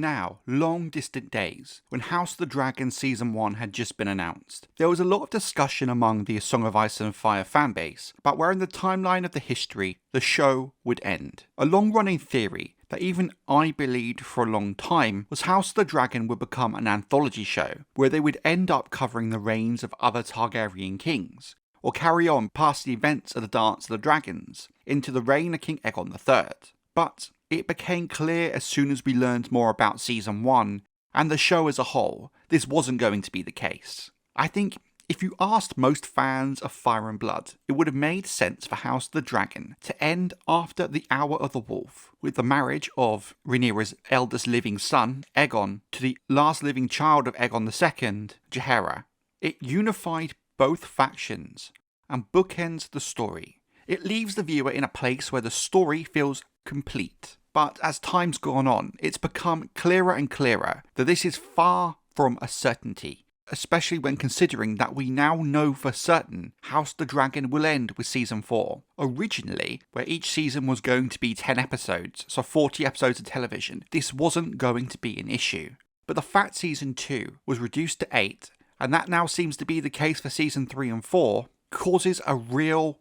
now long distant days, when House of the Dragon Season 1 had just been announced, there was a lot of discussion among the A Song of Ice and Fire fanbase about where in the timeline of the history the show would end. A long-running theory that even I believed for a long time was House of the Dragon would become an anthology show, where they would end up covering the reigns of other Targaryen kings, or carry on past the events of the Dance of the Dragons into the reign of King Aegon III. But it became clear as soon as we learned more about Season 1 and the show as a whole, this wasn't going to be the case. I think if you asked most fans of Fire and Blood, it would have made sense for House of the Dragon to end after the Hour of the Wolf, with the marriage of Rhaenyra's eldest living son, Aegon, to the last living child of Aegon II, Jaehaera. It unified both factions and bookends the story. It leaves the viewer in a place where the story feels complete. But as time's gone on, it's become clearer and clearer that this is far from a certainty, especially when considering that we now know for certain House of the Dragon will end with Season 4. Originally, where each season was going to be 10 episodes, so 40 episodes of television, this wasn't going to be an issue. But the fact Season 2 was reduced to 8, and that now seems to be the case for Season 3 and 4, causes a real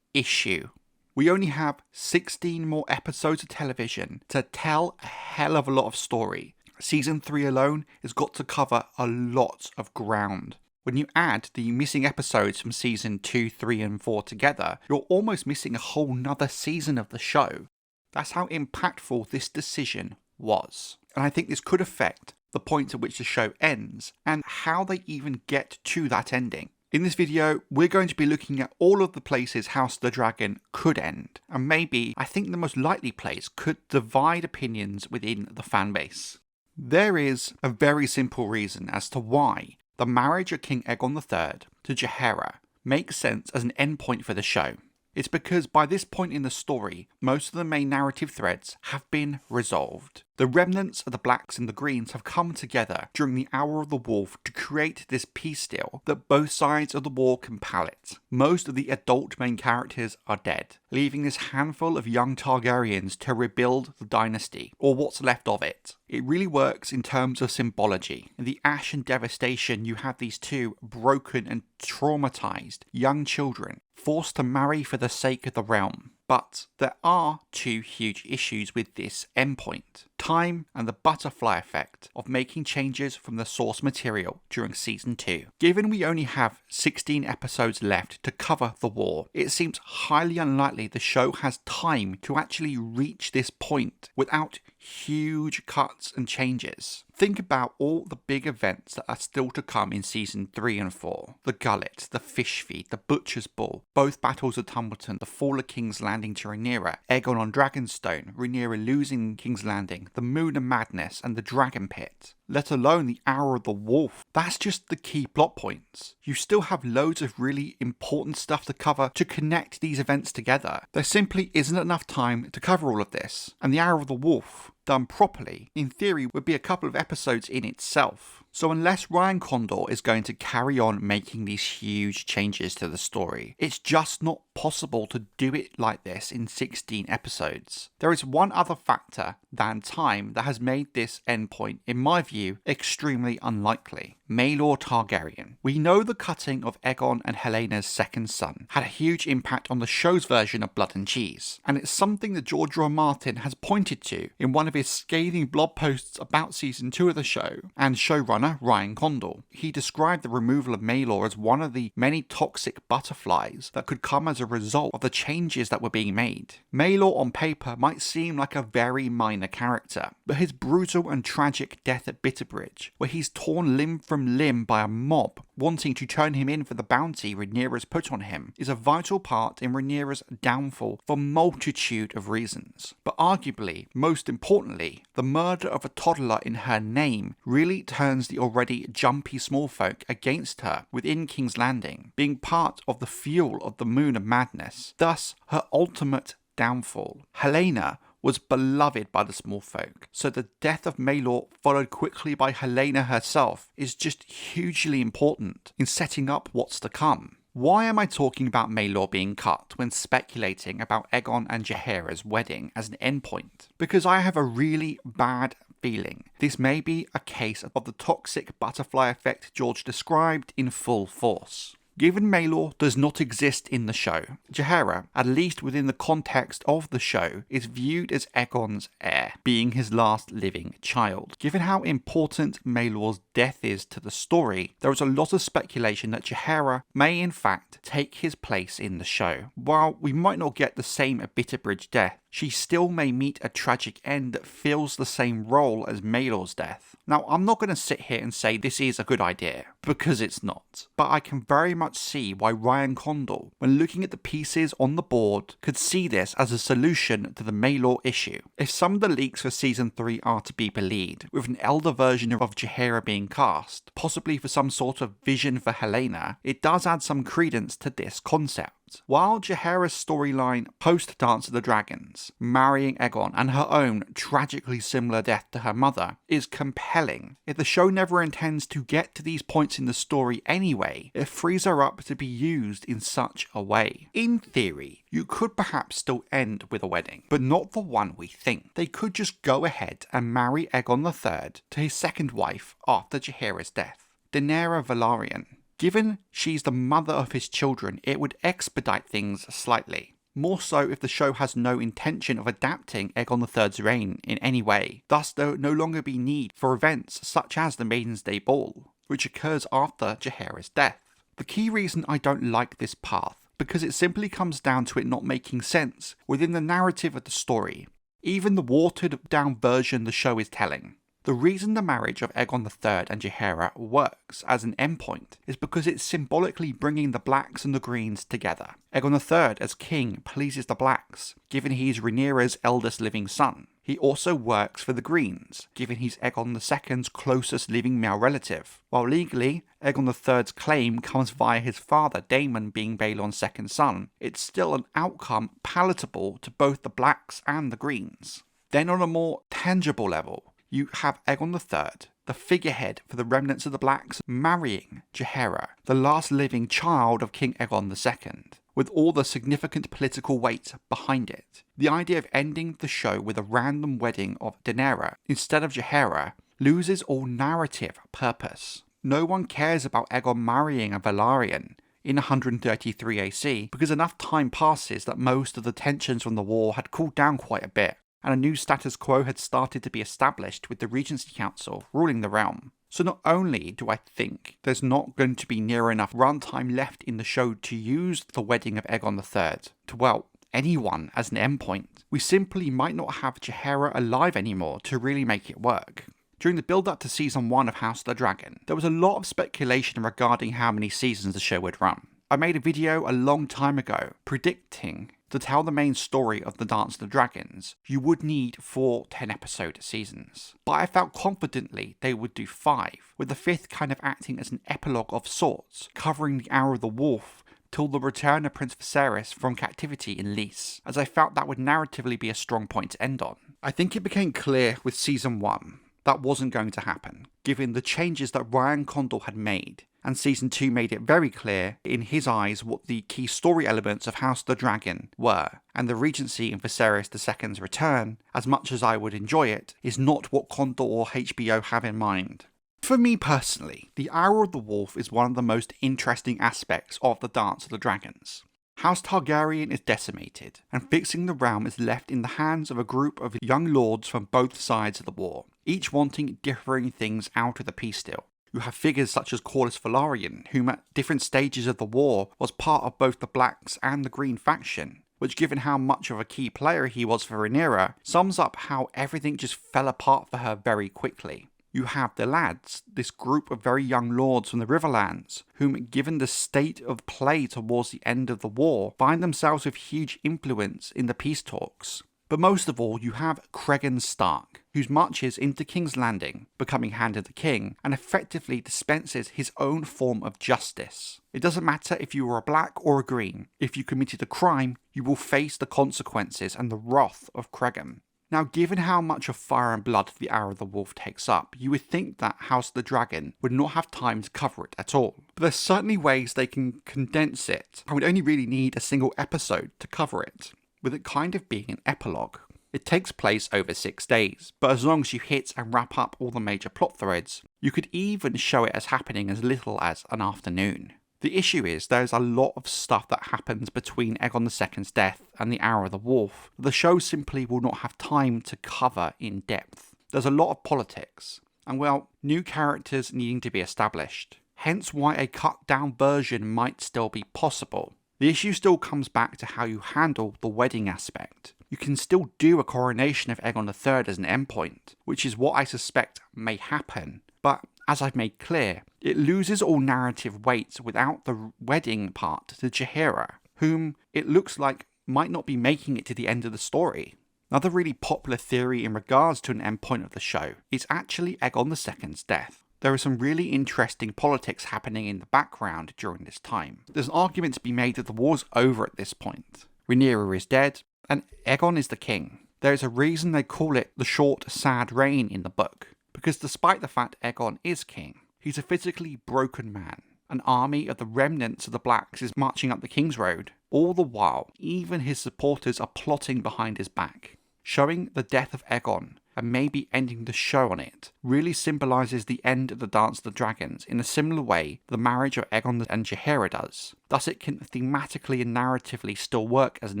issue. We only have 16 more episodes of television to tell a hell of a lot of story. Season 3 alone has got to cover a lot of ground. When you add the missing episodes from Season 2, 3 and 4 together, you're almost missing a whole nother season of the show. That's how impactful this decision was. And I think this could affect the point at which the show ends and how they even get to that ending. In this video, we're going to be looking at all of the places House of the Dragon could end, and maybe, I think the most likely place could divide opinions within the fanbase. There is a very simple reason as to why the marriage of King Aegon III to Jaehaera makes sense as an endpoint for the show. It's because by this point in the story, most of the main narrative threads have been resolved. The remnants of the Blacks and the Greens have come together during the Hour of the Wolf to create this peace deal that both sides of the war can palate. Most of the adult main characters are dead, leaving this handful of young Targaryens to rebuild the dynasty, or what's left of it. It really works in terms of symbology. In the ash and devastation, you have these two broken and traumatized young children forced to marry for the sake of the realm. But there are two huge issues with this endpoint: time and the butterfly effect of making changes from the source material during Season 2. Given we only have 16 episodes left to cover the war, it seems highly unlikely the show has time to actually reach this point without huge cuts and changes. Think about all the big events that are still to come in Season 3 and 4. The Gullet, the Fishfeed, the Butcher's Ball, both battles of Tumbleton, the fall of King's Landing to Rhaenyra, Aegon on Dragonstone, Rhaenyra losing King's Landing, the Moon of Madness and the Dragon Pit, let alone the Hour of the Wolf. That's just the key plot points. You still have loads of really important stuff to cover to connect these events together. There simply isn't enough time to cover all of this, and the Hour of the Wolf, done properly, in theory would be a couple of episodes in itself. So unless Ryan Condal is going to carry on making these huge changes to the story, it's just not possible to do it like this in 16 episodes. There is one other factor than time that has made this endpoint, in my view, extremely unlikely. Maelor Targaryen. We know the cutting of Aegon and Helena's second son had a huge impact on the show's version of Blood and Cheese, and it's something that George R. R. Martin has pointed to in one of his scathing blog posts about Season 2 of the show, and showrunner Ryan Condal. He described the removal of Maelor as one of the many toxic butterflies that could come as a result of the changes that were being made. Maelor on paper might seem like a very minor character, but his brutal and tragic death at Bitterbridge, where he's torn limb from limb by a mob wanting to turn him in for the bounty Rhaenyra's put on him, is a vital part in Rhaenyra's downfall for a multitude of reasons. But arguably, most importantly, the murder of a toddler in her name really turns the already jumpy small folk against her within King's Landing, being part of the fuel of the Moon of Madness, thus her ultimate downfall. Helena was beloved by the small folk, so the death of Maelor, followed quickly by Helena herself, is just hugely important in setting up what's to come. Why am I talking about Maelor being cut when speculating about Aegon and Jaehaera's wedding as an endpoint? Because I have a really bad feeling. This may be a case of the toxic butterfly effect George described in full force. Given Maelor does not exist in the show, Jaehaera, at least within the context of the show, is viewed as Aegon's heir, being his last living child. Given how important Maelor's death is to the story, there is a lot of speculation that Jaehaera may in fact take his place in the show. While we might not get the same Bitterbridge death, she still may meet a tragic end that fills the same role as Maelor's death. Now, I'm not going to sit here and say this is a good idea, because it's not. But I can very much see why Ryan Condal, when looking at the pieces on the board, could see this as a solution to the Maelor issue. If some of the leaks for Season 3 are to be believed, with an elder version of Jaehaera being cast, possibly for some sort of vision for Helaena, it does add some credence to this concept. While Jaehaera's storyline post Dance of the Dragons, marrying Aegon and her own tragically similar death to her mother, is compelling, if the show never intends to get to these points in the story anyway, it frees her up to be used in such a way. In theory, you could perhaps still end with a wedding, but not the one we think. They could just go ahead and marry Aegon III to his second wife after Jaehaera's death, Rhaenyra Velaryon. Given she's the mother of his children, it would expedite things slightly. More so if the show has no intention of adapting Aegon III's reign in any way. Thus, there would no longer be need for events such as the Maiden's Day Ball, which occurs after Jaehaera's death. The key reason I don't like this path, because it simply comes down to it not making sense within the narrative of the story, even the watered down version the show is telling. The reason the marriage of Aegon III and Jaehaera works as an endpoint is because it's symbolically bringing the Blacks and the Greens together. Aegon III as king pleases the Blacks, given he's Rhaenyra's eldest living son. He also works for the Greens, given he's Aegon II's closest living male relative. While legally, Aegon III's claim comes via his father Daemon being Baelon's second son, it's still an outcome palatable to both the Blacks and the Greens. Then on a more tangible level, you have Aegon III, the figurehead for the remnants of the Blacks, marrying Jaehaera, the last living child of King Aegon II, with all the significant political weight behind it. The idea of ending the show with a random wedding of Rhaenyra instead of Jaehaera loses all narrative purpose. No one cares about Aegon marrying a Velaryon in 133 AC because enough time passes that most of the tensions from the war had cooled down quite a bit, and a new status quo had started to be established with the Regency Council ruling the realm. So not only do I think there's not going to be near enough runtime left in the show to use the wedding of Aegon III to, well, anyone as an endpoint, we simply might not have Jaehaera alive anymore to really make it work. During the build-up to Season 1 of House of the Dragon, there was a lot of speculation regarding how many seasons the show would run. I made a video a long time ago predicting to tell the main story of the Dance of the Dragons, you would need 4 10-episode seasons. But I felt confidently they would do 5, with the 5th kind of acting as an epilogue of sorts, covering the Hour of the Wolf till the return of Prince Viserys from captivity in Lys, as I felt that would narratively be a strong point to end on. I think it became clear with Season 1 that wasn't going to happen, given the changes that Ryan Condal had made, and Season 2 made it very clear, in his eyes, what the key story elements of House of the Dragon were, and the Regency in Viserys II's return, as much as I would enjoy it, is not what Condal or HBO have in mind. For me personally, the Hour of the Wolf is one of the most interesting aspects of the Dance of the Dragons. House Targaryen is decimated, and fixing the realm is left in the hands of a group of young lords from both sides of the war, each wanting differing things out of the peace deal. You have figures such as Corlys Velaryon, whom at different stages of the war was part of both the Blacks and the Green faction, which, given how much of a key player he was for Rhaenyra, sums up how everything just fell apart for her very quickly. You have the Lads, this group of very young lords from the Riverlands, whom, given the state of play towards the end of the war, find themselves with huge influence in the peace talks. But most of all, you have Cregan Stark, who marches into King's Landing, becoming Hand of the King, and effectively dispenses his own form of justice. It doesn't matter if you were a Black or a Green. If you committed a crime, you will face the consequences and the wrath of Cregan. Now, given how much of Fire and Blood the Hour of the Wolf takes up, you would think that House of the Dragon would not have time to cover it at all. But there's certainly ways they can condense it, and would only really need a single episode to cover it, with it kind of being an epilogue. It takes place over 6 days, but as long as you hit and wrap up all the major plot threads, you could even show it as happening as little as an afternoon. The issue is there's a lot of stuff that happens between Aegon II's death and the Hour of the Wolf that the show simply will not have time to cover in depth. There's a lot of politics, and well, new characters needing to be established, hence why a cut down version might still be possible. The issue still comes back to how you handle the wedding aspect. You can still do a coronation of Aegon III as an endpoint, which is what I suspect may happen, but as I've made clear, it loses all narrative weight without the wedding part to Jaehaera, whom it looks like might not be making it to the end of the story. Another really popular theory in regards to an endpoint of the show is actually Aegon II's death. There is some really interesting politics happening in the background during this time. There's an argument to be made that the war's over at this point. Rhaenyra is dead, and Aegon is the king. There is a reason they call it the short, sad reign in the book, because despite the fact Aegon is king, he's a physically broken man. An army of the remnants of the Blacks is marching up the King's Road. All the while, even his supporters are plotting behind his back. Showing the death of Aegon, and maybe ending the show on it, really symbolises the end of the Dance of the Dragons in a similar way the marriage of Aegon and Jaehaera does. Thus it can thematically and narratively still work as an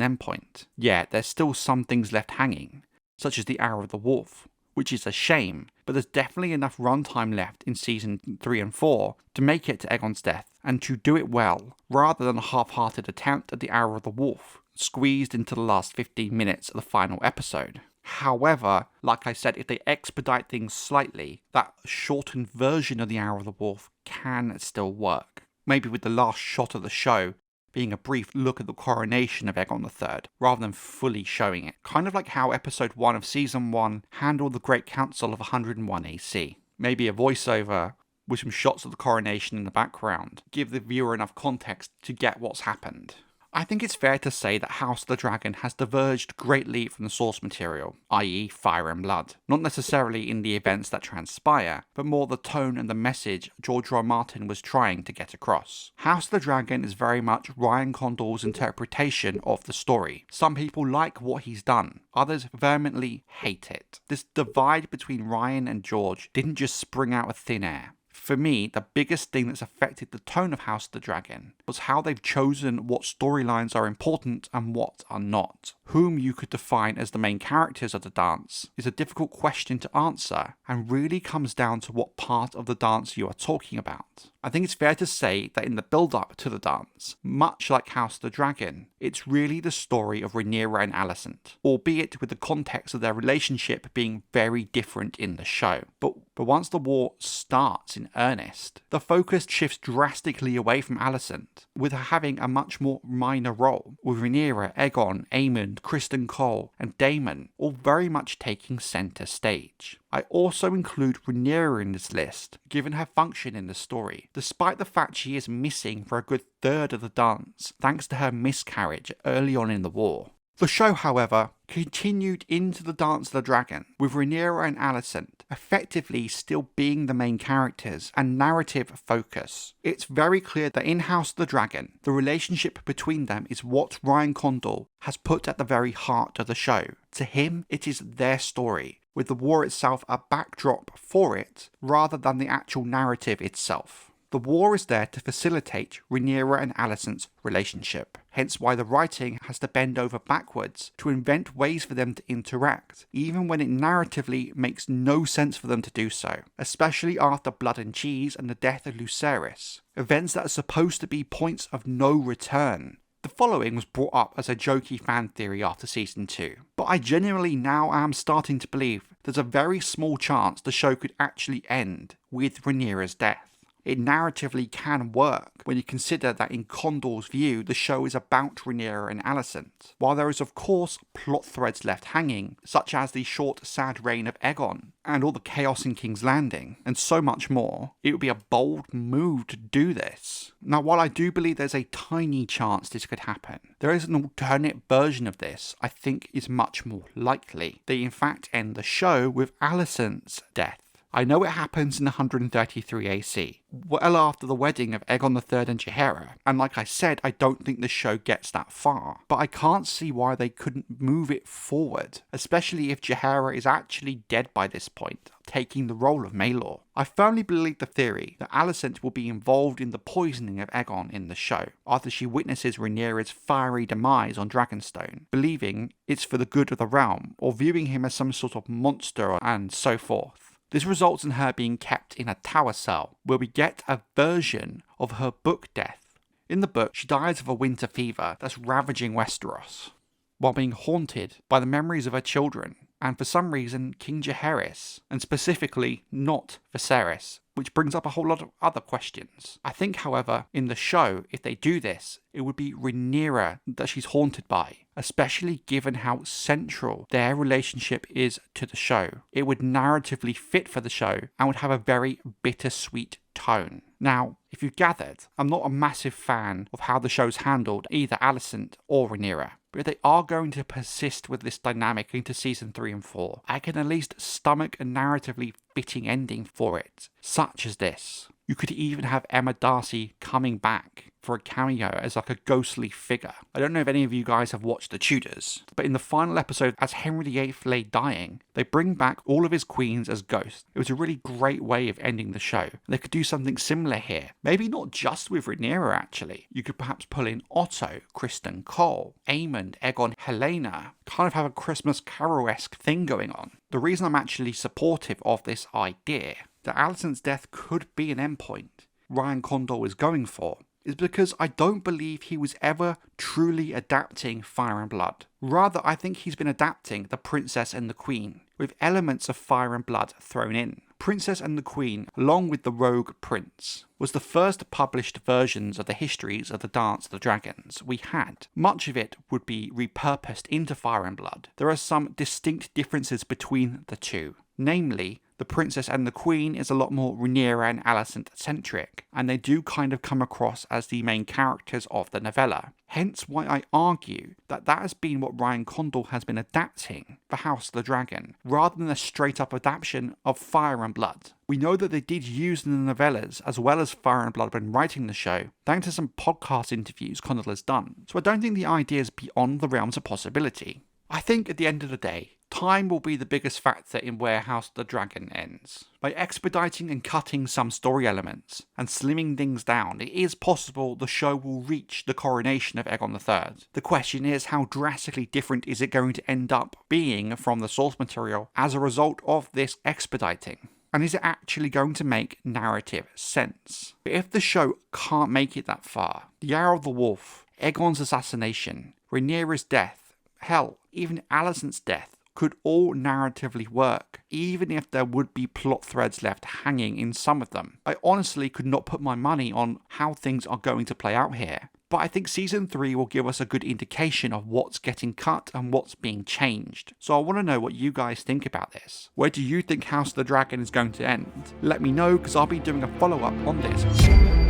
endpoint. Yet there's still some things left hanging, such as the Hour of the Wolf, which is a shame, but there's definitely enough runtime left in season 3 and 4 to make it to Aegon's death, and to do it well, rather than a half-hearted attempt at the Hour of the Wolf, squeezed into the last 15 minutes of the final episode. However, like I said, if they expedite things slightly, that shortened version of the Hour of the Wolf can still work. Maybe with the last shot of the show being a brief look at the coronation of Aegon III, rather than fully showing it. Kind of like how episode 1 of season 1 handled the Great Council of 101 AC. Maybe a voiceover with some shots of the coronation in the background, give the viewer enough context to get what's happened. I think it's fair to say that House of the Dragon has diverged greatly from the source material, i.e. Fire and Blood. Not necessarily in the events that transpire, but more the tone and the message George R. R. Martin was trying to get across. House of the Dragon is very much Ryan Condal's interpretation of the story. Some people like what he's done, others vehemently hate it. This divide between Ryan and George didn't just spring out of thin air. For me, the biggest thing that's affected the tone of House of the Dragon was how they've chosen what storylines are important and what are not. Whom you could define as the main characters of the dance is a difficult question to answer, and really comes down to what part of the dance you are talking about. I think it's fair to say that in the build-up to the dance, much like House of the Dragon, it's really the story of Rhaenyra and Alicent, albeit with the context of their relationship being very different in the show. But once the war starts in earnest, the focus shifts drastically away from Alicent, with her having a much more minor role, with Rhaenyra, Aegon, Aemond, Criston Cole, and Daemon all very much taking centre stage. I also include Rhaenyra in this list, given her function in the story, despite the fact she is missing for a good third of the dance, thanks to her miscarriage early on in the war. The show, however, continued into the Dance of the Dragon, with Rhaenyra and Alicent effectively still being the main characters and narrative focus. It's very clear that in House of the Dragon, the relationship between them is what Ryan Condal has put at the very heart of the show. To him, it is their story, with the war itself a backdrop for it, rather than the actual narrative itself. The war is there to facilitate Rhaenyra and Alicent's relationship, hence why the writing has to bend over backwards to invent ways for them to interact, even when it narratively makes no sense for them to do so, especially after Blood and Cheese and the death of Lucerys, events that are supposed to be points of no return. The following was brought up as a jokey fan theory after season 2, but I genuinely now am starting to believe there's a very small chance the show could actually end with Rhaenyra's death. It narratively can work when you consider that in Condal's view the show is about Rhaenyra and Alicent. While there is of course plot threads left hanging, such as the short sad reign of Aegon, and all the chaos in King's Landing, and so much more, it would be a bold move to do this. Now while I do believe there's a tiny chance this could happen, there is an alternate version of this I think is much more likely. They in fact end the show with Alicent's death. I know it happens in 133 AC, well after the wedding of Aegon III and Jaehaera, and like I said, I don't think the show gets that far, but I can't see why they couldn't move it forward, especially if Jaehaera is actually dead by this point, taking the role of Maelor. I firmly believe the theory that Alicent will be involved in the poisoning of Aegon in the show, after she witnesses Rhaenyra's fiery demise on Dragonstone, believing it's for the good of the realm, or viewing him as some sort of monster and so forth. This results in her being kept in a tower cell, where we get a version of her book death. In the book, she dies of a winter fever that's ravaging Westeros, while being haunted by the memories of her children, and for some reason King Jaehaerys, and specifically not Viserys, which brings up a whole lot of other questions. I think, however, in the show, if they do this, it would be Rhaenyra that she's haunted by, especially given how central their relationship is to the show. It would narratively fit for the show and would have a very bittersweet tone. Now, if you've gathered, I'm not a massive fan of how the show's handled either Alicent or Rhaenyra, but if they are going to persist with this dynamic into season 3 and 4, I can at least stomach a narratively fitting ending for it, such as this. You could even have Emma Darcy coming back for a cameo as like a ghostly figure. I don't know if any of you guys have watched The Tudors, but in the final episode, as Henry VIII lay dying, they bring back all of his queens as ghosts. It was a really great way of ending the show. They could do something similar here. Maybe not just with Rhaenyra, actually. You could perhaps pull in Otto, Kristen Cole, Aemond, Aegon, Helena, kind of have a Christmas Carol-esque thing going on. The reason I'm actually supportive of this idea, that Alicent's death could be an endpoint Ryan Condal is going for, is because I don't believe he was ever truly adapting Fire and Blood. Rather, I think he's been adapting The Princess and the Queen, with elements of Fire and Blood thrown in. Princess and the Queen, along with the Rogue Prince, was the first published versions of the histories of the Dance of the Dragons we had. Much of it would be repurposed into Fire and Blood. There are some distinct differences between the two, namely, The Princess and the Queen is a lot more Rhaenyra and Alicent centric, and they do kind of come across as the main characters of the novella. Hence why I argue that that has been what Ryan Condal has been adapting for House of the Dragon, rather than a straight up adaptation of Fire and Blood. We know that they did use in the novellas as well as Fire and Blood when writing the show, thanks to some podcast interviews Condal has done, so I don't think the idea is beyond the realms of possibility. I think at the end of the day, time will be the biggest factor in where House of the Dragon ends. By expediting and cutting some story elements, and slimming things down, it is possible the show will reach the coronation of Aegon III. The question is, how drastically different is it going to end up being from the source material as a result of this expediting? And is it actually going to make narrative sense? If the show can't make it that far, the Hour of the Wolf, Aegon's assassination, Rhaenyra's death, hell, even Alicent's death, could all narratively work, even if there would be plot threads left hanging in some of them. I honestly could not put my money on how things are going to play out here, but I think season 3 will give us a good indication of what's getting cut and what's being changed. So I want to know what you guys think about this. Where do you think House of the Dragon is going to end? Let me know, because I'll be doing a follow-up on this.